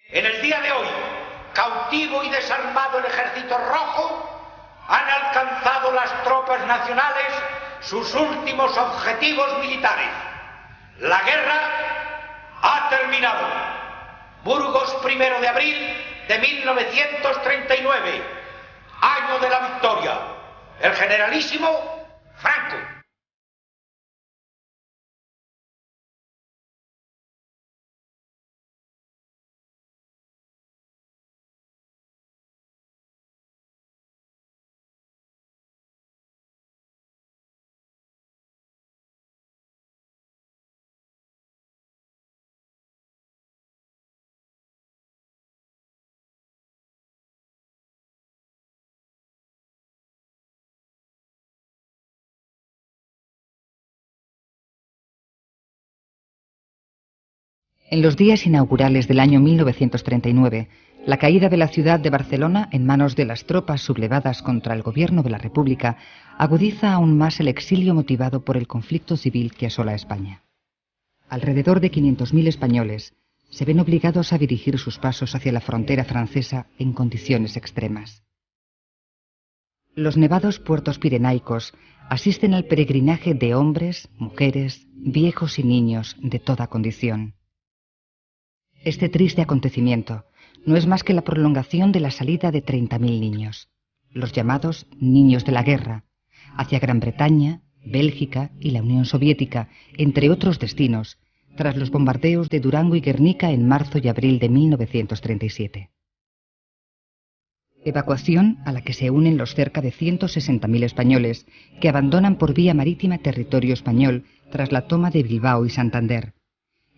En el día de hoy, cautivo y desarmado el Ejército Rojo, han alcanzado las tropas nacionales sus últimos objetivos militares. La guerra ha terminado. Burgos, 1 de abril de 1939, año de la victoria. El generalísimo Franco. En los días inaugurales del año 1939, la caída de la ciudad de Barcelona en manos de las tropas sublevadas contra el gobierno de la República agudiza aún más el exilio motivado por el conflicto civil que asola España. Alrededor de 500.000 españoles se ven obligados a dirigir sus pasos hacia la frontera francesa en condiciones extremas. Los nevados puertos pirenaicos asisten al peregrinaje de hombres, mujeres, viejos y niños de toda condición. Este triste acontecimiento no es más que la prolongación de la salida de 30.000 niños, los llamados niños de la guerra, hacia Gran Bretaña, Bélgica y la Unión Soviética, entre otros destinos, tras los bombardeos de Durango y Guernica en marzo y abril de 1937. Evacuación a la que se unen los cerca de 160.000 españoles que abandonan por vía marítima territorio español tras la toma de Bilbao y Santander,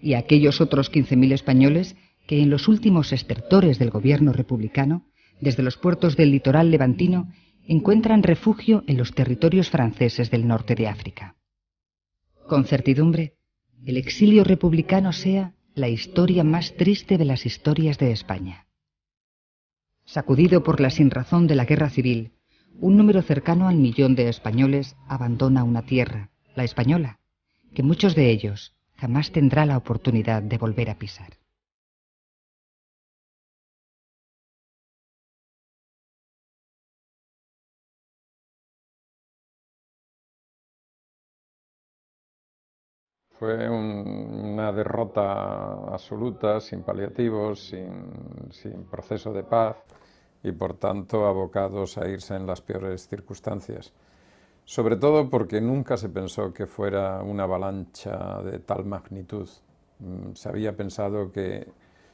y a aquellos otros 15.000 españoles que en los últimos estertores del gobierno republicano, desde los puertos del litoral levantino, encuentran refugio en los territorios franceses del norte de África. Con certidumbre, el exilio republicano sea la historia más triste de las historias de España. Sacudido por la sinrazón de la guerra civil, un número cercano al 1.000.000 de españoles abandona una tierra, la española, que muchos de ellos jamás tendrá la oportunidad de volver a pisar. Fue una derrota absoluta, sin paliativos, sin proceso de paz y por tanto abocados a irse en las peores circunstancias. Sobre todo porque nunca se pensó que fuera una avalancha de tal magnitud. Se había pensado que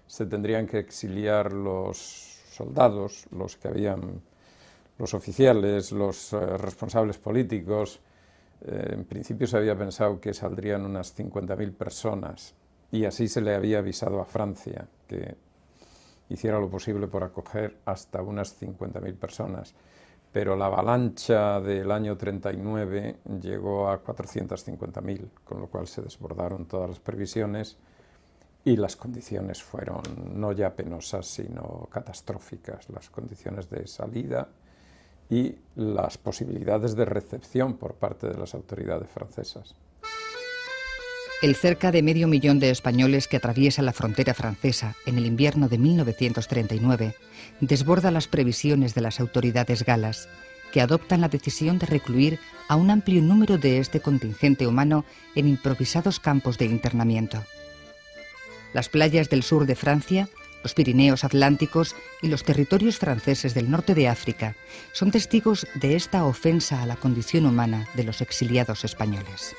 se tendrían que exiliar los soldados, los oficiales, los responsables políticos. En principio se había pensado que saldrían unas 50.000 personas y así se le había avisado a Francia que hiciera lo posible por acoger hasta unas 50.000 personas. Pero la avalancha del año 39 llegó a 450.000, con lo cual se desbordaron todas las previsiones y las condiciones fueron no ya penosas, sino catastróficas, las condiciones de salida y las posibilidades de recepción por parte de las autoridades francesas. El cerca de 500.000 de españoles que atraviesa la frontera francesa en el invierno de 1939 desborda las previsiones de las autoridades galas, que adoptan la decisión de recluir a un amplio número de este contingente humano en improvisados campos de internamiento. Las playas del sur de Francia, los Pirineos Atlánticos y los territorios franceses del norte de África son testigos de esta ofensa a la condición humana de los exiliados españoles.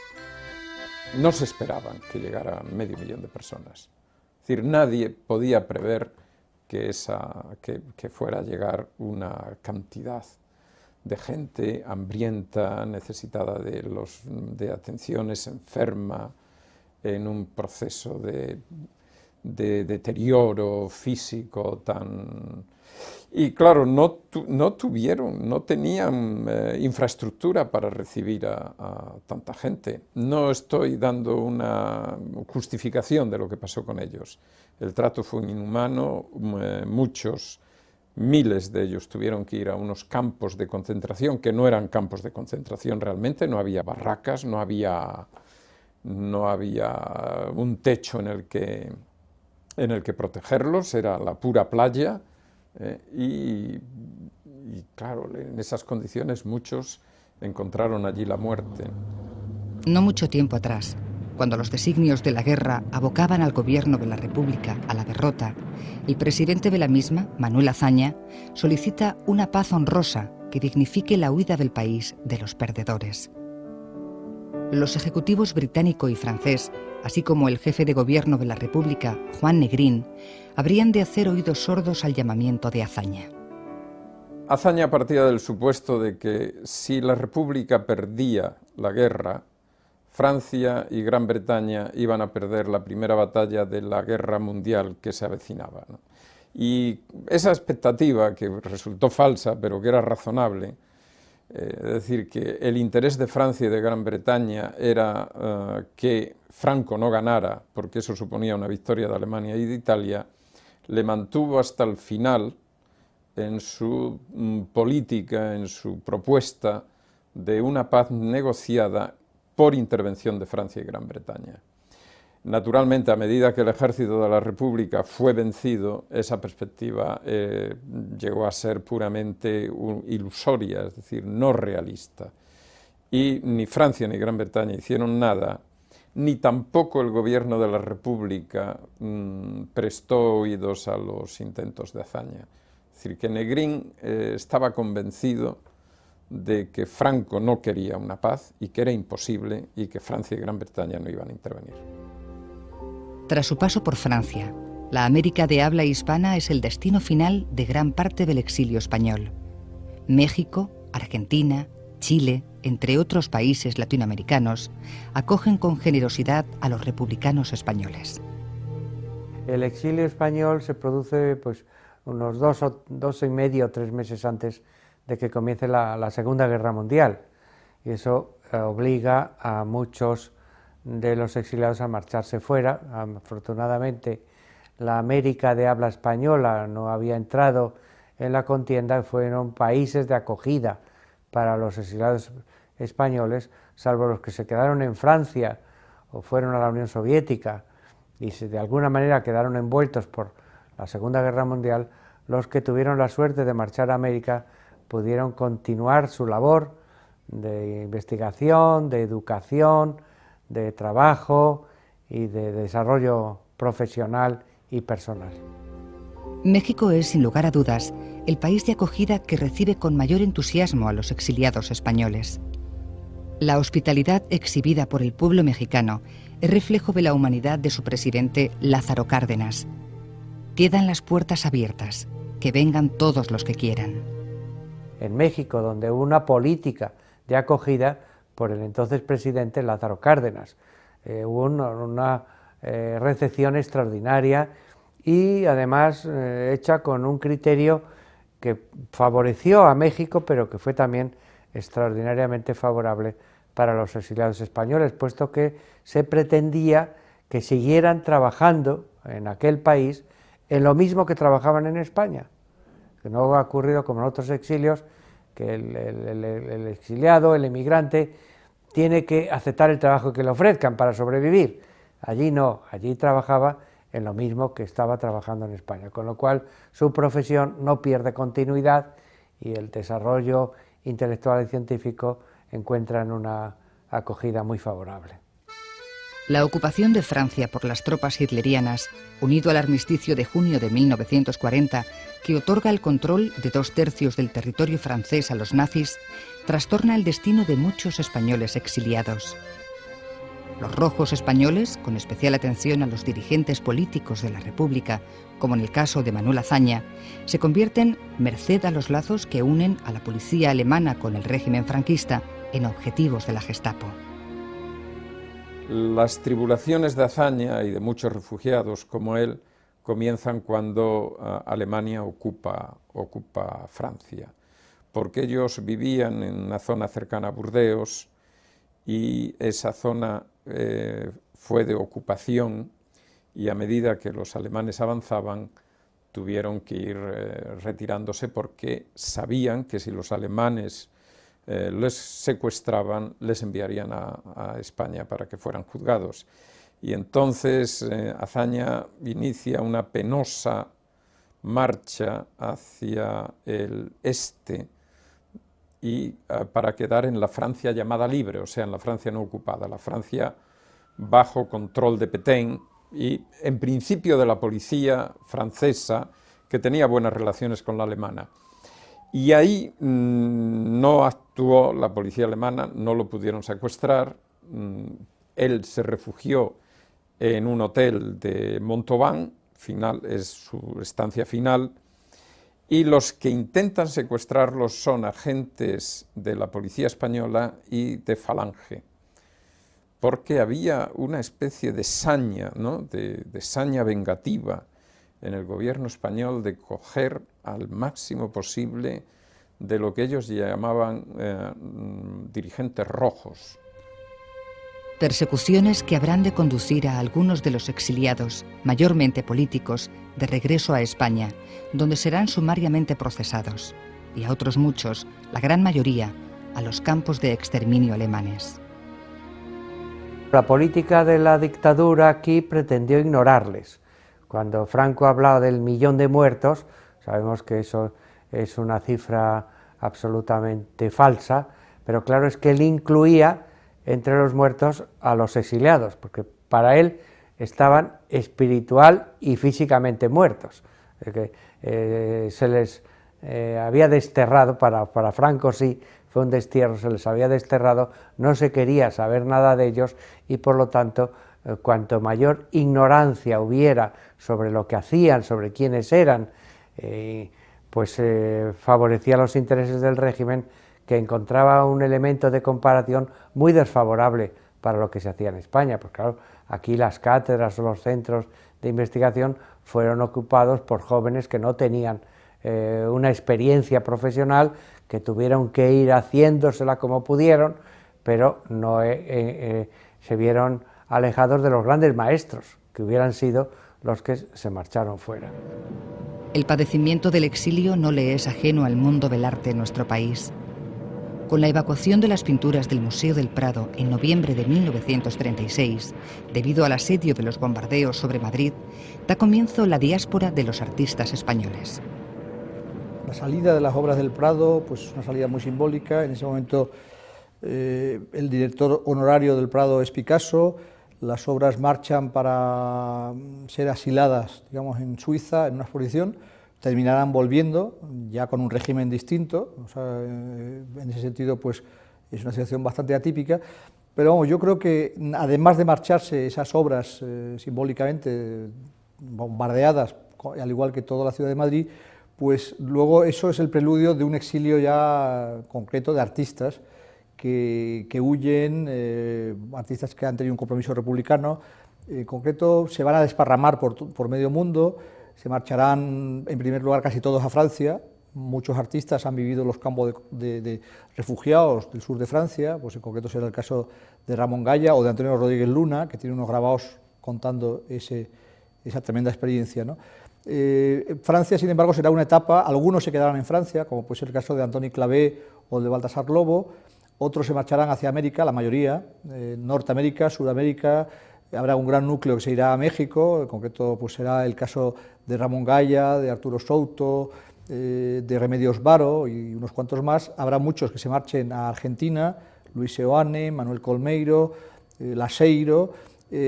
No se esperaban que llegara 500.000 de personas. Es decir, nadie podía prever que fuera a llegar una cantidad de gente hambrienta, necesitada de atenciones, enferma, en un proceso de deterioro físico tan... Y claro, no tenían infraestructura para recibir a tanta gente. No estoy dando una justificación de lo que pasó con ellos. El trato fue inhumano, miles de ellos tuvieron que ir a unos campos de concentración, que no eran campos de concentración realmente, no había barracas, no había un techo en el que en el que protegerlos era la pura playa, y claro, en esas condiciones muchos encontraron allí la muerte. No mucho tiempo atrás, cuando los designios de la guerra abocaban al gobierno de la República a la derrota, el presidente de la misma, Manuel Azaña, solicita una paz honrosa que dignifique la huida del país de los perdedores. Los ejecutivos británico y francés, así como el jefe de gobierno de la República, Juan Negrín, habrían de hacer oídos sordos al llamamiento de Azaña. Azaña partía del supuesto de que si la República perdía la guerra, Francia y Gran Bretaña iban a perder la primera batalla de la guerra mundial que se avecinaba, ¿no? Y esa expectativa, que resultó falsa, pero que era razonable, es decir, que el interés de Francia y de Gran Bretaña era que Franco no ganara, porque eso suponía una victoria de Alemania y de Italia, le mantuvo hasta el final en su política, en su propuesta de una paz negociada por intervención de Francia y Gran Bretaña. Naturalmente, a medida que el ejército de la República fue vencido, esa perspectiva llegó a ser puramente ilusoria, es decir, no realista. Y ni Francia ni Gran Bretaña hicieron nada, ni tampoco el gobierno de la República prestó oídos a los intentos de Azaña. Es decir, que Negrín estaba convencido de que Franco no quería una paz y que era imposible y que Francia y Gran Bretaña no iban a intervenir. Tras su paso por Francia, la América de habla hispana es el destino final de gran parte del exilio español. México, Argentina, Chile, entre otros países latinoamericanos, acogen con generosidad a los republicanos españoles. El exilio español se produce unos 2 y medio, 3 meses antes de que comience la Segunda Guerra Mundial, y eso obliga a muchos de los exiliados a marcharse fuera. Afortunadamente, la América de habla española no había entrado en la contienda, fueron países de acogida para los exiliados españoles, salvo los que se quedaron en Francia o fueron a la Unión Soviética y de alguna manera quedaron envueltos por la Segunda Guerra Mundial. Los que tuvieron la suerte de marchar a América pudieron continuar su labor de investigación, de educación, de trabajo y de desarrollo profesional y personal. México es, sin lugar a dudas, el país de acogida que recibe con mayor entusiasmo a los exiliados españoles. La hospitalidad exhibida por el pueblo mexicano es reflejo de la humanidad de su presidente Lázaro Cárdenas. Quedan las puertas abiertas, que vengan todos los que quieran. En México, donde hubo una política de acogida por el entonces presidente Lázaro Cárdenas, hubo una recepción extraordinaria y además hecha con un criterio que favoreció a México, pero que fue también extraordinariamente favorable para los exiliados españoles, puesto que se pretendía que siguieran trabajando en aquel país en lo mismo que trabajaban en España, que no ha ocurrido como en otros exilios, que el exiliado, el emigrante, tiene que aceptar el trabajo que le ofrezcan para sobrevivir. Allí no, allí trabajaba en lo mismo que estaba trabajando en España, con lo cual su profesión no pierde continuidad y el desarrollo intelectual y científico encuentran una acogida muy favorable. La ocupación de Francia por las tropas hitlerianas, unido al armisticio de junio de 1940, que otorga el control de 2/3 del territorio francés a los nazis, trastorna el destino de muchos españoles exiliados. Los rojos españoles, con especial atención a los dirigentes políticos de la República, como en el caso de Manuel Azaña, se convierten, merced a los lazos que unen a la policía alemana con el régimen franquista, en objetivos de la Gestapo. Las tribulaciones de Azaña y de muchos refugiados como él comienzan cuando Alemania ocupa Francia, porque ellos vivían en una zona cercana a Burdeos y esa zona fue de ocupación, y a medida que los alemanes avanzaban tuvieron que ir retirándose porque sabían que si los alemanes les secuestraban, les enviarían a España para que fueran juzgados. y entonces Azaña inicia una penosa marcha hacia el este y para quedar en la Francia llamada libre, o sea, en la Francia no ocupada, la Francia bajo control de Pétain y en principio de la policía francesa, que tenía buenas relaciones con la alemana. Y ahí no actuó la policía alemana, no lo pudieron secuestrar, él se refugió en un hotel de Montauban, es su estancia final, y los que intentan secuestrarlos son agentes de la policía española y de Falange, porque había una especie de saña, ¿no? de saña vengativa en el gobierno español de coger al máximo posible de lo que ellos llamaban dirigentes rojos. Persecuciones que habrán de conducir a algunos de los exiliados, mayormente políticos, de regreso a España, donde serán sumariamente procesados, y a otros muchos, la gran mayoría, a los campos de exterminio alemanes. La política de la dictadura aquí pretendió ignorarles. Cuando Franco hablaba del 1.000.000 de muertos, sabemos que eso es una cifra absolutamente falsa, pero claro es que él incluía entre los muertos a los exiliados, porque para él estaban espiritual y físicamente muertos, se les había desterrado, para Franco sí, fue un destierro, se les había desterrado, no se quería saber nada de ellos y por lo tanto cuanto mayor ignorancia hubiera sobre lo que hacían, sobre quiénes eran, pues favorecía los intereses del régimen, que encontraba un elemento de comparación muy desfavorable para lo que se hacía en España, porque claro, aquí las cátedras o los centros de investigación fueron ocupados por jóvenes que no tenían una experiencia profesional, que tuvieron que ir haciéndosela como pudieron, pero no se vieron alejados de los grandes maestros, que hubieran sido los que se marcharon fuera. El padecimiento del exilio no le es ajeno al mundo del arte en nuestro país. Con la evacuación de las pinturas del Museo del Prado en noviembre de 1936, debido al asedio de los bombardeos sobre Madrid, da comienzo la diáspora de los artistas españoles. La salida de las obras del Prado, pues una salida muy simbólica. En ese momento el director honorario del Prado es Picasso, las obras marchan para ser asiladas, digamos, en Suiza, en una exposición, terminarán volviendo, ya con un régimen distinto, o sea, en ese sentido pues es una situación bastante atípica, pero vamos, yo creo que además de marcharse esas obras simbólicamente bombardeadas, al igual que toda la ciudad de Madrid, pues luego eso es el preludio de un exilio ya concreto de artistas que huyen, artistas que han tenido un compromiso republicano, en concreto se van a desparramar por medio mundo. Se marcharán en primer lugar casi todos a Francia, muchos artistas han vivido en los campos de refugiados del sur de Francia, pues en concreto será el caso de Ramón Gaya o de Antonio Rodríguez Luna, que tiene unos grabados contando esa tremenda experiencia, ¿no? Francia, sin embargo, será una etapa, algunos se quedarán en Francia, como puede ser el caso de Antoni Clavé o de Baltasar Lobo, otros se marcharán hacia América, la mayoría, Norteamérica, Sudamérica. Habrá un gran núcleo que se irá a México, en concreto pues será el caso de Ramón Gaya, de Arturo Souto, de Remedios Varo y unos cuantos más. Habrá muchos que se marchen a Argentina, Luis Seoane, Manuel Colmeiro, Laseiro,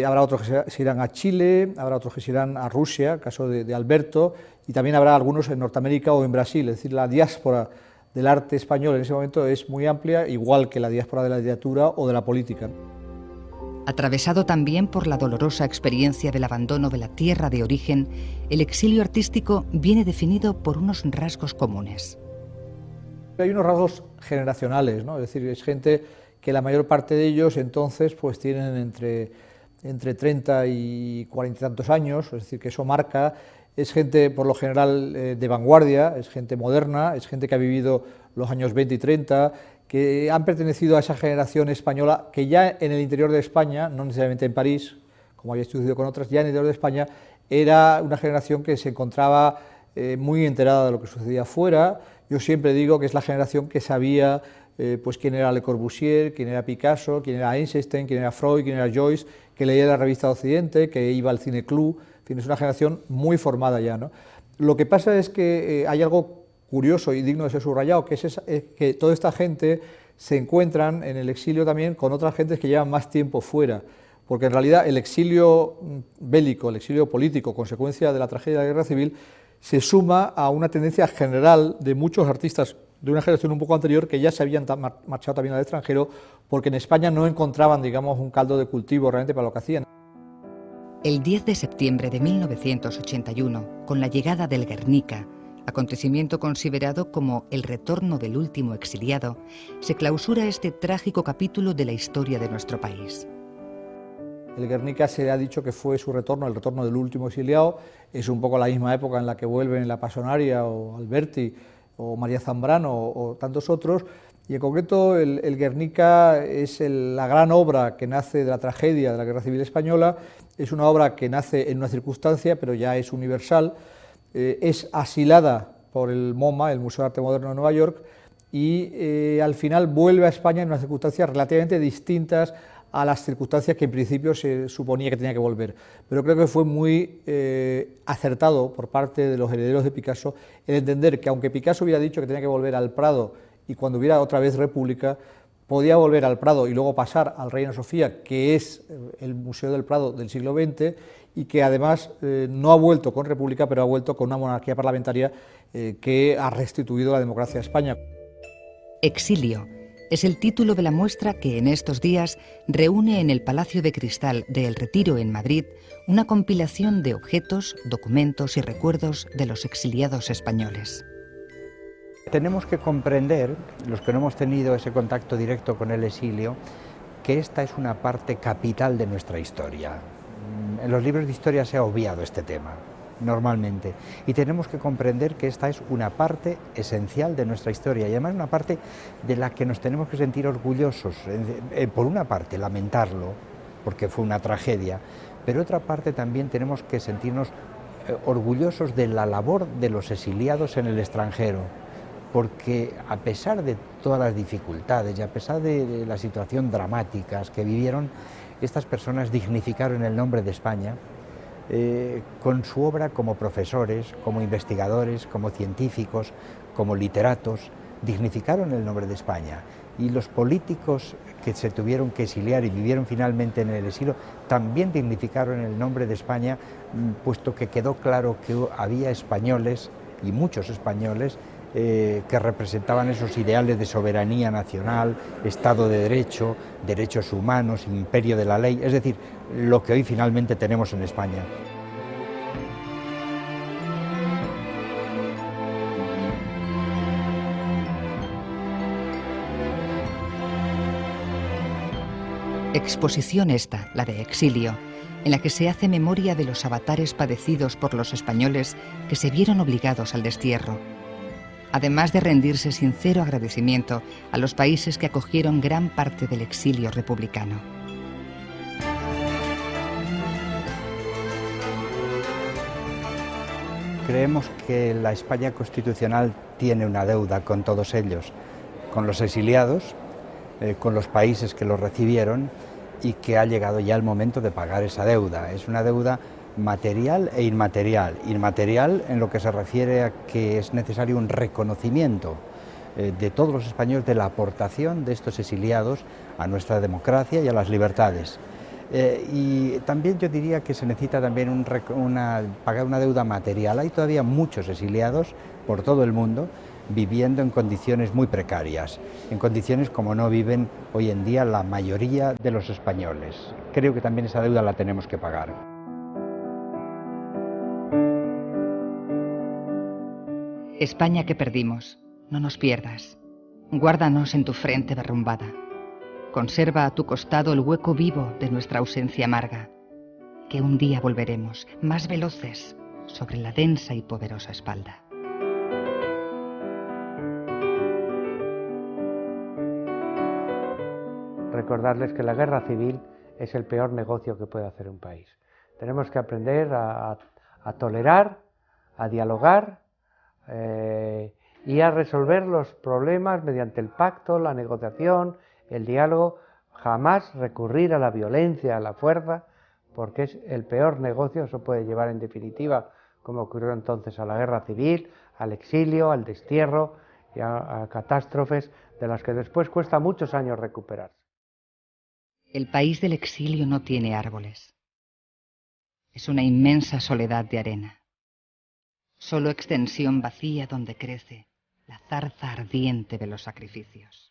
habrá otros que se irán a Chile, habrá otros que se irán a Rusia, el caso de Alberto, y también habrá algunos en Norteamérica o en Brasil, es decir, la diáspora del arte español en ese momento es muy amplia, igual que la diáspora de la literatura o de la política. Atravesado también por la dolorosa experiencia del abandono de la tierra de origen, el exilio artístico viene definido por unos rasgos comunes. Hay unos rasgos generacionales, ¿no? Es decir, es gente que la mayor parte de ellos entonces pues tienen entre 30 y 40 y tantos años, es decir, que eso marca, es gente por lo general de vanguardia, es gente moderna, es gente que ha vivido los años 20 y 30, que han pertenecido a esa generación española que ya en el interior de España, no necesariamente en París, como había sucedido con otras, ya en el interior de España era una generación que se encontraba muy enterada de lo que sucedía fuera. Yo siempre digo que es la generación que sabía pues quién era Le Corbusier, quién era Picasso, quién era Einstein, quién era Freud, quién era Joyce, que leía la revista de Occidente, que iba al cine club, en fin, es una generación muy formada ya, ¿no? Lo que pasa es que hay algo curioso y digno de ser subrayado, que es que toda esta gente se encuentran en el exilio también con otras gentes que llevan más tiempo fuera, porque en realidad el exilio bélico, el exilio político, consecuencia de la tragedia de la guerra civil, se suma a una tendencia general de muchos artistas de una generación un poco anterior que ya se habían marchado también al extranjero, porque en España no encontraban, digamos, un caldo de cultivo realmente para lo que hacían. El 10 de septiembre de 1981, con la llegada del Guernica, acontecimiento considerado como el retorno del último exiliado, se clausura este trágico capítulo de la historia de nuestro país. El Guernica se ha dicho que fue su retorno, el retorno del último exiliado, es un poco la misma época en la que vuelven La Pasionaria o Alberti o María Zambrano o tantos otros, y en concreto el Guernica es la gran obra que nace de la tragedia de la Guerra Civil Española, es una obra que nace en una circunstancia, pero ya es universal, es asilada por el MoMA, el Museo de Arte Moderno de Nueva York, y al final vuelve a España en unas circunstancias relativamente distintas a las circunstancias que en principio se suponía que tenía que volver. Pero creo que fue muy acertado por parte de los herederos de Picasso el entender que aunque Picasso hubiera dicho que tenía que volver al Prado y cuando hubiera otra vez República, podía volver al Prado y luego pasar al Reina Sofía, que es el Museo del Prado del siglo XX, y que además no ha vuelto con República, pero ha vuelto con una monarquía parlamentaria que ha restituido la democracia a España. Exilio es el título de la muestra que en estos días reúne en el Palacio de Cristal de El Retiro en Madrid una compilación de objetos, documentos y recuerdos de los exiliados españoles. Tenemos que comprender, los que no hemos tenido ese contacto directo con el exilio, que esta es una parte capital de nuestra historia. En los libros de historia se ha obviado este tema, normalmente, y tenemos que comprender que esta es una parte esencial de nuestra historia y además una parte de la que nos tenemos que sentir orgullosos. Por una parte, lamentarlo, porque fue una tragedia, pero otra parte también tenemos que sentirnos orgullosos de la labor de los exiliados en el extranjero, porque a pesar de todas las dificultades y a pesar de la situación dramáticas que vivieron, estas personas dignificaron el nombre de España con su obra como profesores, como investigadores, como científicos, como literatos, dignificaron el nombre de España. Y los políticos que se tuvieron que exiliar y vivieron finalmente en el exilio también dignificaron el nombre de España, puesto que quedó claro que había españoles, y muchos españoles, que representaban esos ideales de soberanía nacional, Estado de Derecho, derechos humanos, imperio de la ley, es decir, lo que hoy finalmente tenemos en España. Exposición esta, la de Exilio, en la que se hace memoria de los avatares padecidos por los españoles que se vieron obligados al destierro, además de rendirse sincero agradecimiento a los países que acogieron gran parte del exilio republicano. Creemos que la España constitucional tiene una deuda con todos ellos, con los exiliados, con los países que los recibieron, y que ha llegado ya el momento de pagar esa deuda. Es una deuda material e inmaterial. Inmaterial en lo que se refiere a que es necesario un reconocimiento de todos los españoles de la aportación de estos exiliados a nuestra democracia y a las libertades. Y también yo diría que se necesita también pagar una deuda material. Hay todavía muchos exiliados por todo el mundo viviendo en condiciones muy precarias, en condiciones como no viven hoy en día la mayoría de los españoles. Creo que también esa deuda la tenemos que pagar. España que perdimos, no nos pierdas. Guárdanos en tu frente derrumbada. Conserva a tu costado el hueco vivo de nuestra ausencia amarga, que un día volveremos, más veloces, sobre la densa y poderosa espalda. Recordarles que la guerra civil es el peor negocio que puede hacer un país. Tenemos que aprender a tolerar, a dialogar y a resolver los problemas mediante el pacto, la negociación, el diálogo, jamás recurrir a la violencia, a la fuerza, porque es el peor negocio. Eso puede llevar en definitiva, como ocurrió entonces, a la guerra civil, al exilio, al destierro y a catástrofes de las que después cuesta muchos años recuperarse. El país del exilio no tiene árboles. Es una inmensa soledad de arena. Solo extensión vacía donde crece la zarza ardiente de los sacrificios.